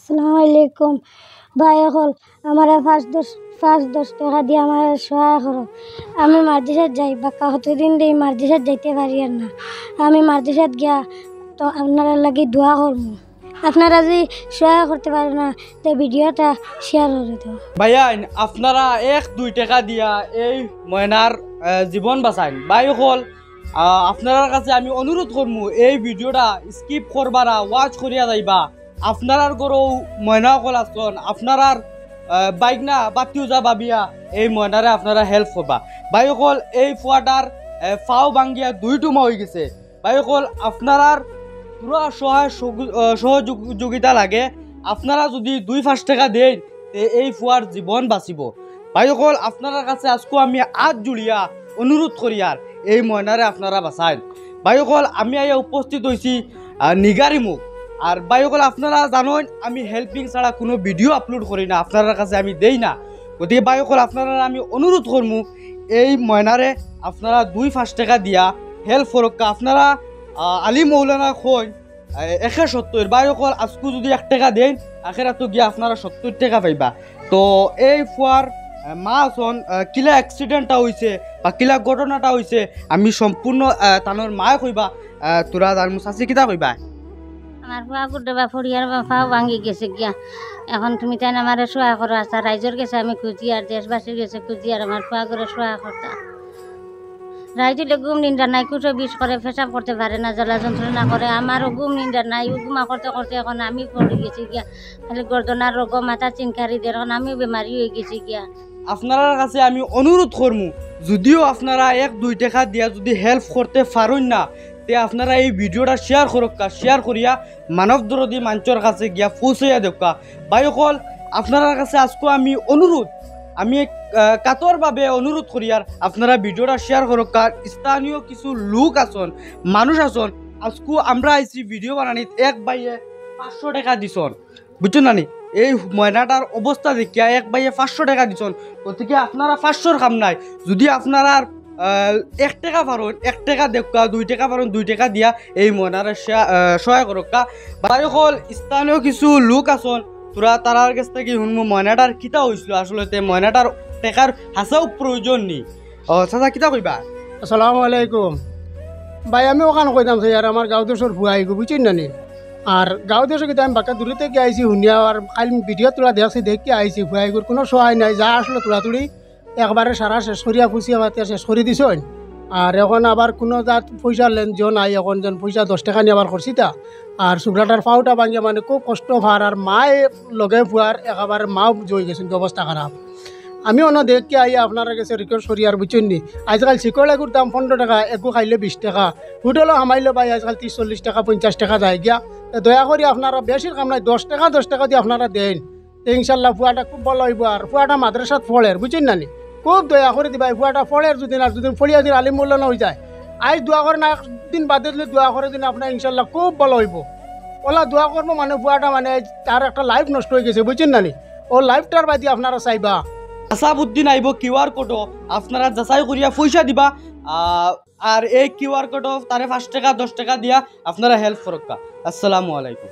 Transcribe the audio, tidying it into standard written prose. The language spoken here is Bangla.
আসসালামু আলাইকুম ভাই হল আমার পাঁচ দশ টাকা দিয়ে আমার সহায় করো। আমি মাদ্রাসাত যাই বাক্কা কতদিন দিয়ে মাদ্রাসাত যাইতে পারি আর না। আমি মাদ্রাসাত গিয়া তো আপনারা লাগি দোয়া করবো। আপনারা যদি সহায় করতে পারেন না তো ভিডিওটা শেয়ার করে দাও। ভাইয়া আপনারা 1-2 টাকা দিয়া এই ময়নার জীবন বাঁচাইন। ভাই হল আপনার কাছে আমি অনুরোধ করবো এই ভিডিওটা স্কিপ করবারা ওয়াচ করিয়া যাইবা। আপনার গরু ময়না সকল আসন আপনার বাইক না বাতিও যা ভাবিয়া এই ময়নারে আপনারা হেল্প করবা। ভাই সকল এই ফুয়াটার ফাও ভাঙ্গিয়া 2 টুমা হয়ে গেছে। ভাই সকল আপনার পুরা সহযোগিতা লাগে। আপনারা যদি 2-5 টাকা দেন এই ফুয়ার জীবন বাঁচিব। ভাই সকল আপনার কাছে আজকে আমি হাত জুড়িয়া অনুরোধ করিয়ার এই ময়নারে আপনারা বাঁচাইন। ভাই সকল আমি আইয়া উপস্থিত হয়েছি নিগারি মুখ। আর ভাই সকল আপনারা জানেন আমি হেল্পিং ছাড়া কোনো ভিডিও আপলোড করি না, আপনার কাছে আমি দেই না। গতিকে ভাই সকল আপনারা আমি অনুরোধ করবো এই ময়নারে আপনারা 2-5 টাকা দিয়া হেল্প করক্কা। আপনারা আলী মৌলানা কই 170। ভাই সকল আজকে যদি 1 টাকা দেন আখেরা তো গিয়া আপনারা 70 টাকা পাইবা। তো এই ফুয়ার মা আসন কিলা অ্যাক্সিডেন্টটা হয়েছে বা কিলা ঘটনাটা হয়েছে আমি সম্পূর্ণ তানোর মায়ে কইবা। তোরা জানমু চাচি কিতা কইবা? আমার ফুয়া গুড্ডবা ফড়িয়ার ফাও ভাঙি গেছে গিয়া। এখন তুমি তাই আমার সহায় করো। আসা রাইজর গেছে আমি খুঁজি আর দেশবাসীর গেছে খুঁজি আর আমার ফুয়া করে সহায় করতা। রাইজলে ঘুম নিন্দা নাই, কুটো বিষ করে পেশাব করতে পারে না, জ্বালা যন্ত্রণা করে। আমারও ঘুম নিন্দা নাই, ঘুমা করতে করতে এখন আমি পড়ে গেছি গিয়া। খালি গর্দনার রোগ মাথা চিনকারি দিয়ে এখন আমিও বেমারি হয়ে গেছি গিয়া। আপনার কাছে আমি অনুরোধ করবো যদিও আপনারা 1-2 টাকা দিয়া যদি হেল্প করতে পারেন না তে আপনারা এই ভিডিওটা শেয়ার করক্কা। শেয়ার করিয়া মানব দরদি মানুষের কাছে গিয়া পৌঁছাইয়া দেওকা। ভাই সকল আপনার কাছে আজকে আমি অনুরোধ আমি কাতরভাবে অনুরোধ করিয়ার আপনারা ভিডিওটা শেয়ার করক্কা। স্থানীয় কিছু লোক আছেন মানুষ আছেন আজকে আমরা আইছি ভিডিও বানানিত 1 ভাইয়ে 500 টাকা দিছন, বুঝছেন না নি? এই ময়নাটার অবস্থা দেখিয়া 1 ভাইয়ে 500 টাকা দিছন। গতিকে আপনারা 500 কাম নাই, যদি আপনারা 1 টাকা পারেন 1 টাকা দেখা, 2 টাকা পারেন 2 টাকা দিয়া এই ময়নারে সহায় করক্কা। ভাই সকল স্থানীয় কিছু লোক আছেন তোরা তারার কাছ থেকে শুনবো ময়নাটার কিতা হয়েছিল। আসলে ময়নাটার টাকার হাসাও প্রয়োজন নেই। চাচা কিতা কইবা? আসসালামু আলাইকুম ভাই। আমি ওখানে কইতাম আর আমার গাঁও দেশের ভুয়া আইগো, বুঝছেন না নি? আর গাঁও দেশে কিন্তু আমি বাক্কা দূরে থেকে আইসি শুনিয়া আর খালি ভিডিও তোলা দেখছি দেখি আইসি ভুয়া আইগোর কোনো সহায় নাই। যা আসলে তোলাতুলি একবারে সারা শেষ করিয়া ফুসিয়া মাতিয়া শেষ করে দিছেন। আর এখন আবার কোনো যাত পয়সা লেনজন নাই, এখন যেন পয়সা 10 টাকা নিয়ে আবার করছি তা। আর শুক্রাটার পাওটা ভাঙিয়া মানে খুব কষ্ট ভার। আর মায়ে লগে ফুয়ার একেবারে মাও জয় গেছেন, অবস্থা খারাপ। আমি অন্য দেখকে আই আপনার কাছে রিকোয়েস্ট করি আর বুঝছেন নি আজকাল শিকড় এগুর দাম 15 টাকা, একু খাইলে 20 টাকা, হোটেলও হামাইলে ভাই আজকাল 30-40 টাকা 50 টাকা যায় গিয়া। দয়া করি আপনারা বেশির কাম নাই 10 টাকা দিয়ে আপনারা দেন ইনশাল্লাহ ফুয়াটা খুব ভালো হইব। আর ফুয়াটা মাদ্রাসাত ফলের, বুঝছেন না নি? খুব দয়া করে দিবা ফুয়াটা ফলের যদি আর যদি ফলিয়া দিন আলিম মূল্যায়ন হয়ে যায়। আজ দোয়া করে না একদিন বাদে দিলে দোয়া করে দিন আপনার ইনশাল্লাহ খুব ভালো হইব। ওলা দোয়া করবো মানে ফুয়াটা মানে তার একটা লাইফ নষ্ট হয়ে গেছে, বুঝছেন না নি? ও লাইফটার বাদি আপনারা চাইবা। আসাবুদ্দিন আইব কিউআর কোডও আপনারা যাচাই করিয়া পয়সা দিবা। আর এই কিউআর কোডও তারে 5 টাকা 10 টাকা দিয়া আপনারা হেল্প করক্কা। আসসালামু আলাইকুম।